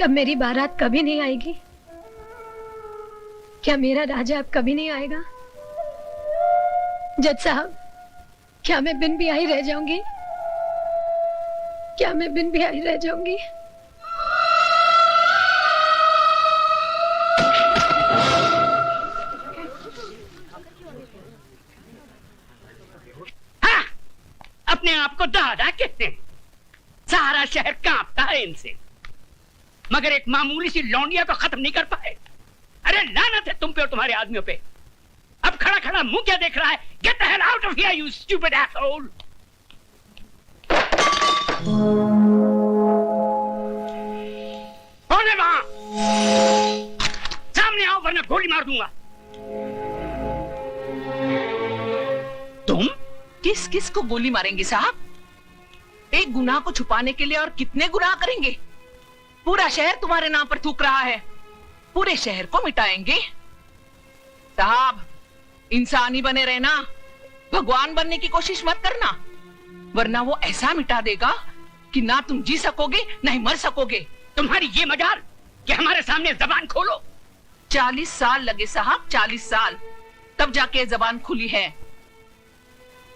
क्या मेरी बारात कभी नहीं आएगी? क्या मेरा राजा अब कभी नहीं आएगा? जज साहब, क्या मैं बिन ब्याही रह जाऊंगी? क्या मैं बिन ब्याही रह जाऊंगी? हाँ, अपने आप को दादा कहते हैं। सारा शहर कांपता है इनसे, मगर एक मामूली सी लौंडिया को खत्म नहीं कर पाए। अरे लानत है तुम पे और तुम्हारे आदमियों पे। अब खड़ा खड़ा मुंह क्या देख रहा है? Get the hell out of here you stupid asshole. कौन है वहां? सामने आओ वरना गोली मार दूंगा। तुम किस किस को गोली मारेंगे साहब? एक गुनाह को छुपाने के लिए और कितने गुनाह करेंगे? पूरा शहर तुम्हारे नाम पर थूक रहा है, पूरे शहर को मिटाएंगे। साहब, इंसान ही बने रहना, भगवान बनने की कोशिश मत करना, वरना वो ऐसा मिटा देगा कि ना तुम जी सकोगे ना ही मर सकोगे। तुम्हारी ये मजाल कि हमारे सामने जबान खोलो। 40 साल लगे साहब, 40 साल, तब जाके जबान खुली है।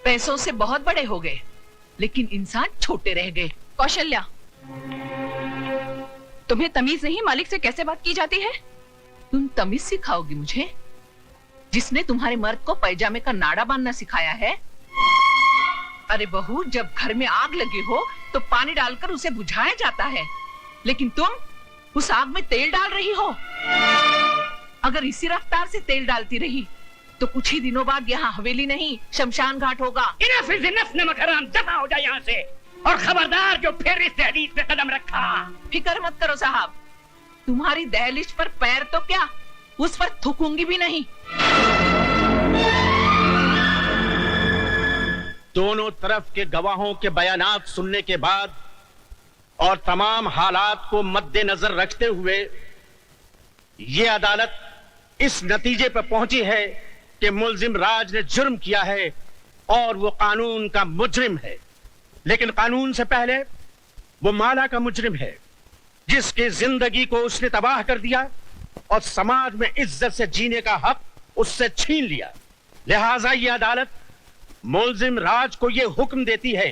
पैसों से बहुत बड़े हो गए, लेकिन इंसान छोटे रह गए। कौशल्या, तुम्हें तमीज नहीं मालिक से कैसे बात की जाती है? तुम तमीज सिखाओगी मुझे, जिसने तुम्हारे मर्द को पैजामे का नाड़ा बांधना सिखाया है? अरे बहू, जब घर में आग लगी हो तो पानी डालकर उसे बुझाया जाता है, लेकिन तुम उस आग में तेल डाल रही हो। अगर इसी रफ्तार से तेल डालती रही तो कुछ ही दिनों बाद यहाँ हवेली नहीं शमशान घाट होगा। इनफ इज इनफ, नमक हराम, दफा हो जाए यहाँ से। और खबरदार जो फिर इस दहलीज पे कदम रखा। फिक्र मत करो साहब, तुम्हारी दहलीज पर पैर तो क्या, उस पर थूकूंगी भी नहीं। दोनों तरफ के गवाहों के बयानात सुनने के बाद और तमाम हालात को मद्देनजर रखते हुए ये अदालत इस नतीजे पर पहुंची है कि मुल्जिम राज ने जुर्म किया है और वो कानून का मुजरिम है। लेकिन कानून से पहले वो माला का मुजरिम है, जिसकी जिंदगी को उसने तबाह कर दिया और समाज में इज्जत से जीने का हक उससे छीन लिया। लिहाजा ये अदालत मुल्जिम राज को ये हुक्म देती है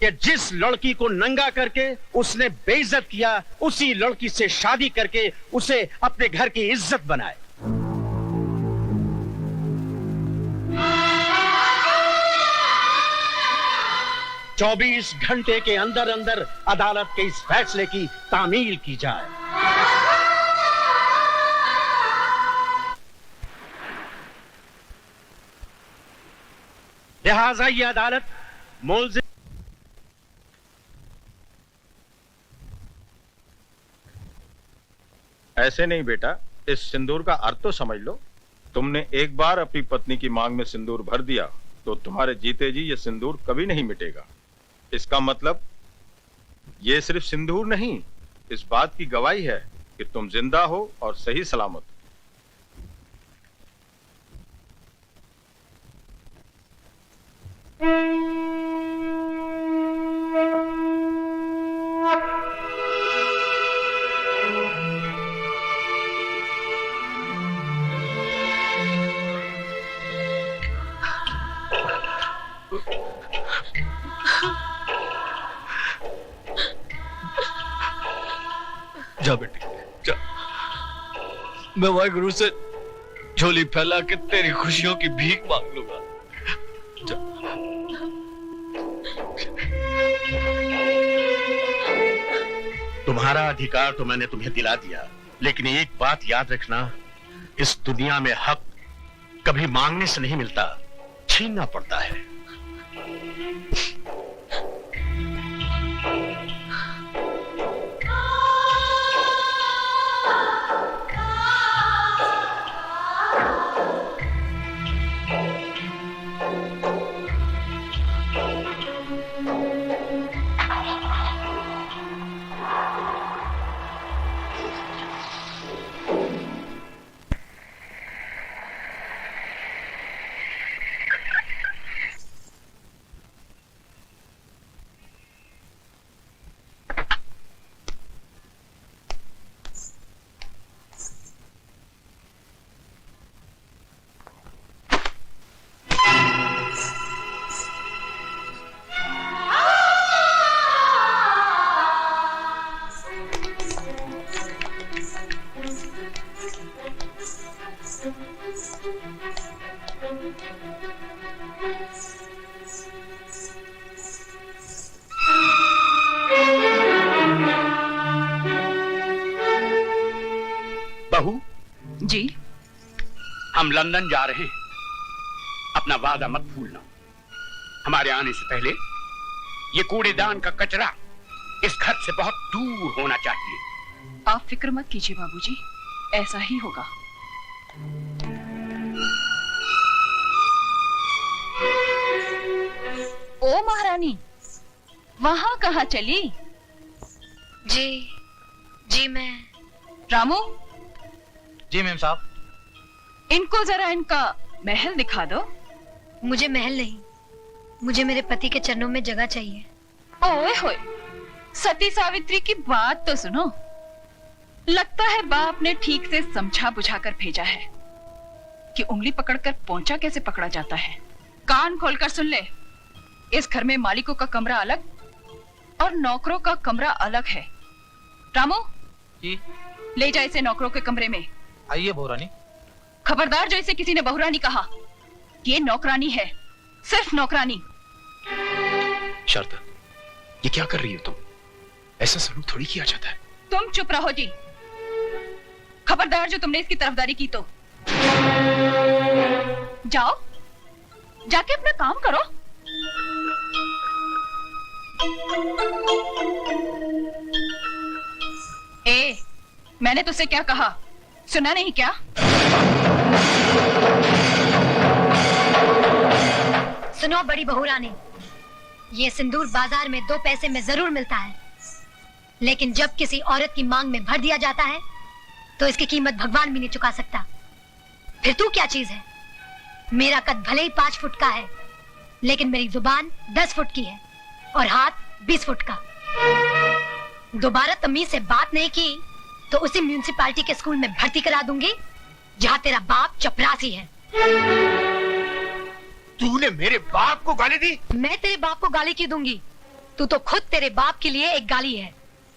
कि जिस लड़की को नंगा करके उसने बेइज्जत किया, उसी लड़की से शादी करके उसे अपने घर की इज्जत बनाए। चौबीस घंटे के अंदर अंदर अदालत के इस फैसले की तामील की जाए। लिहाजा ये अदालत मुल्जिम ऐसे नहीं बेटा, इस सिंदूर का अर्थ तो समझ लो। तुमने एक बार अपनी पत्नी की मांग में सिंदूर भर दिया तो तुम्हारे जीते जी ये सिंदूर कभी नहीं मिटेगा। इसका मतलब ये सिर्फ सिंदूर नहीं, इस बात की गवाही है कि तुम जिंदा हो और सही सलामत। जा बेटी जा, मैं वाहिगुरु से झोली फैला के तेरी खुशियों की भीख मांग लूंगा। जा। तुम्हारा अधिकार तो मैंने तुम्हें दिला दिया, लेकिन एक बात याद रखना, इस दुनिया में हक कभी मांगने से नहीं मिलता, छीनना पड़ता है। बहू, जी। हम लंदन जा रहे हैं। अपना वादा मत भूलना। हमारे आने से पहले ये कूड़ेदान का कचरा इस घर से बहुत दूर होना चाहिए। आप फिक्र मत कीजिए बाबूजी, ऐसा ही होगा। ओ महारानी, वहां कहाँ चली? जी मैं। रामू, जी मैम साहब। इनको जरा इनका महल दिखा दो। मुझे महल नहीं, मुझे मेरे पति के चरणों में जगह चाहिए। ओए होए, सती सावित्री की बात तो सुनो। लगता है बाप ने ठीक से समझा बुझा कर भेजा है कि उंगली पकड़कर पोंचा कैसे पकड़ा जाता है। कान खोलकर सुन ले, इस घर में मालिकों का कमरा अलग और नौकरों का कमरा अलग है। रामू जी। ले जा इसे नौकरों के कमरे में। आइए बहुरानी। खबरदार जो इसे किसी ने बहुरानी कहा, ये नौकरानी है, सिर्फ नौकरानी। शारदा, ये क्या कर रही हो तुम? ऐसा सलूक थोड़ी किया जाता है। तुम चुप रहो जी। खबरदार जो तुमने इसकी तरफदारी की तो जाओ, जाके अपना काम करो। ए, मैंने तुझसे क्या कहा, सुना नहीं क्या? सुनो बड़ी बहू रानी, ये सिंदूर बाजार में 2 पैसे में जरूर मिलता है, लेकिन जब किसी औरत की मांग में भर दिया जाता है तो इसकी कीमत भगवान भी नहीं चुका सकता। फिर तू क्या चीज है? मेरा कद भले ही 5 फुट का है, लेकिन मेरी जुबान 10 फुट की है और हाथ 20 फुट का। दोबारा तमीज से बात नहीं की तो उसी म्यूनिसिपालिटी के स्कूल में भर्ती करा दूंगी जहाँ तेरा बाप चपरासी है। तूने मेरे बाप को गाली दी? मैं तेरे बाप को गाली क्यों दूंगी? तू तो खुद तेरे बाप के लिए एक गाली है,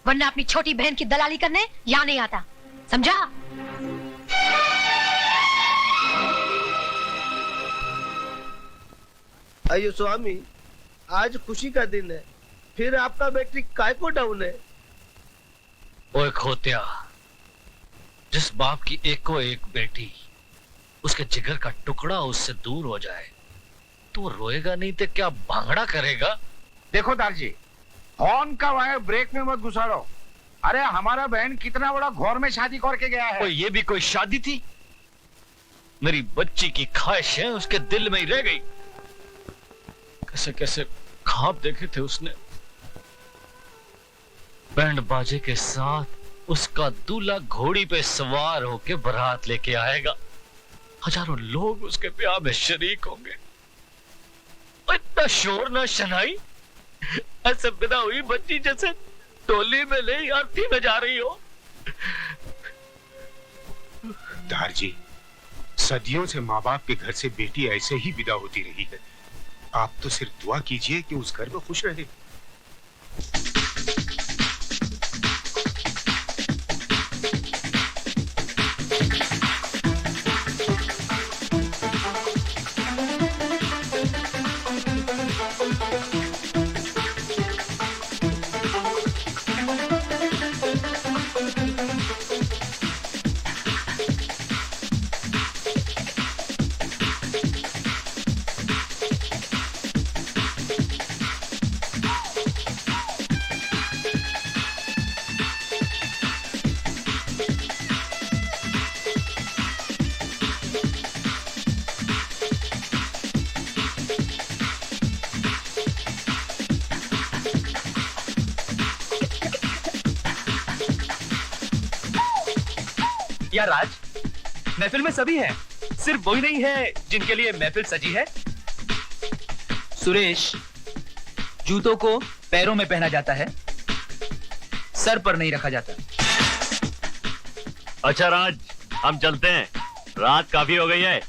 वरना अपनी छोटी बहन की दलाली करने यहाँ नहीं आता, समझा? अयो स्वामी, आज खुशी का दिन है, फिर आपका बैटरी काय को डाउन है? ओए खोत्या, जिस बाप की एको एक बेटी उसके जिगर का टुकड़ा उससे दूर हो जाए तो वो रोएगा नहीं तो क्या भांगड़ा करेगा? देखो दारजी, हॉर्न का वायर ब्रेक में मत घुसाड़ो। अरे हमारा बहन कितना बड़ा घौर में शादी करके गया है। ओए ये भी कोई शादी थी? मेरी बच्ची की ख्वाहिशें उसके दिल में ही रह गई। कैसे कैसे ख्वाब देखे थे उसने। बैंड बाजे के साथ उसका दूल्हा घोड़ी पे सवार होके बारात लेके आएगा, हजारों लोग उसके ब्याह में शरीक होंगे। इतना शोर ना शनाई, ऐसे बिना हुई बच्ची जैसे टोली में नहीं आरती में जा रही हो। दारजी, सदियों से माँ बाप के घर से बेटी ऐसे ही विदा होती रही है। आप तो सिर्फ दुआ कीजिए कि उस घर में खुश रहे। यार राज, महफिल में सभी हैं, सिर्फ वही नहीं है जिनके लिए महफिल सजी है। सुरेश, जूतों को पैरों में पहना जाता है, सर पर नहीं रखा जाता। अच्छा राज, हम चलते हैं, रात काफी हो गई है,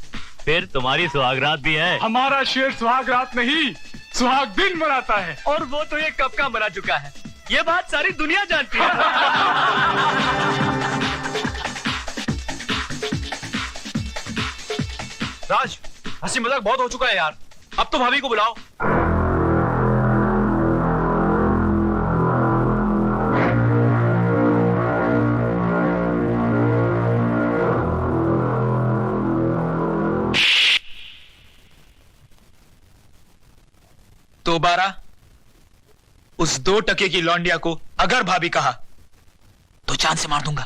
फिर तुम्हारी सुहागरात भी है। हमारा शेर सुहागरात नहीं, सुहाग दिन मनाता है। और वो तो ये कब का मना चुका है, ये बात सारी दुनिया जानती है। राज, हंसी मजाक बहुत हो चुका है यार, अब तो भाभी को बुलाओ। दोबारा उस 2 टके की लौंडिया को अगर भाभी कहा तो जान से मार दूंगा।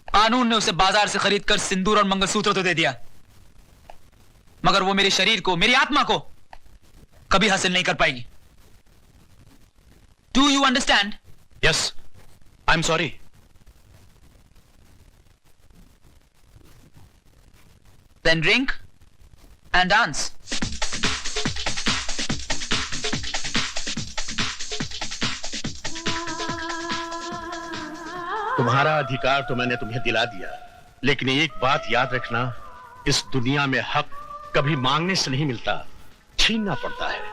कानून ने उसे बाजार से खरीद कर सिंदूर और मंगलसूत्र तो दे दिया, मगर वो मेरे शरीर को, मेरी आत्मा को कभी हासिल नहीं कर पाएगी। Do you understand? Yes, I am sorry. Then drink and dance. तुम्हारा अधिकार तो मैंने तुम्हें दिला दिया, लेकिन एक बात याद रखना, इस दुनिया में हक कभी मांगने से नहीं मिलता, छीनना पड़ता है।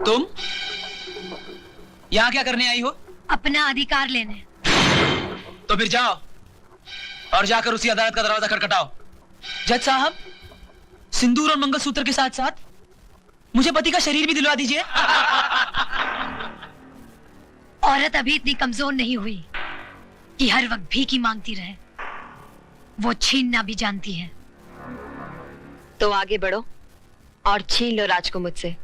तुम यहां क्या करने आई हो? अपना अधिकार लेने। तो फिर जाओ और जाकर उसी अदालत का दरवाजा खटखटाओ। जज साहब, सिंदूर और मंगलसूत्र के साथ साथ मुझे पति का शरीर भी दिलवा दीजिए। औरत अभी इतनी कमजोर नहीं हुई कि हर वक्त भीख मांगती रहे, वो छीनना भी जानती है। तो आगे बढ़ो और छीन लो राज को मुझसे।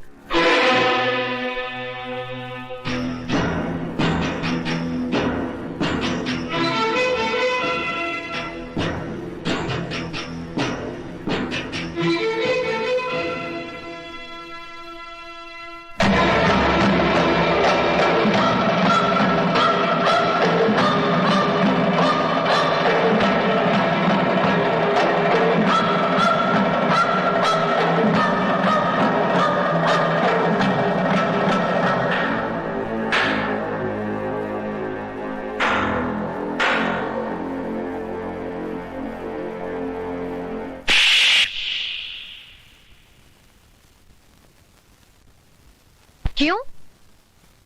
क्यों?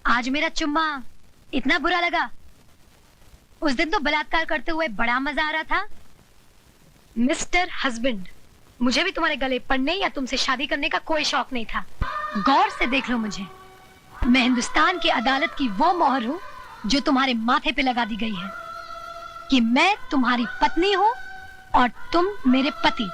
आज मेरा चुम्मा इतना बुरा लगा? उस दिन तो बलात्कार करते हुए बड़ा मजा आ रहा था। मिस्टर हस्बैंड, मुझे भी तुम्हारे गले पड़ने या तुमसे शादी करने का कोई शौक नहीं था। गौर से देख लो मुझे, मैं हिंदुस्तान की अदालत की वो मोहर हूँ जो तुम्हारे माथे पे लगा दी गई है कि मैं तुम्हारी पत्नी हूँ और तुम मेरे पति।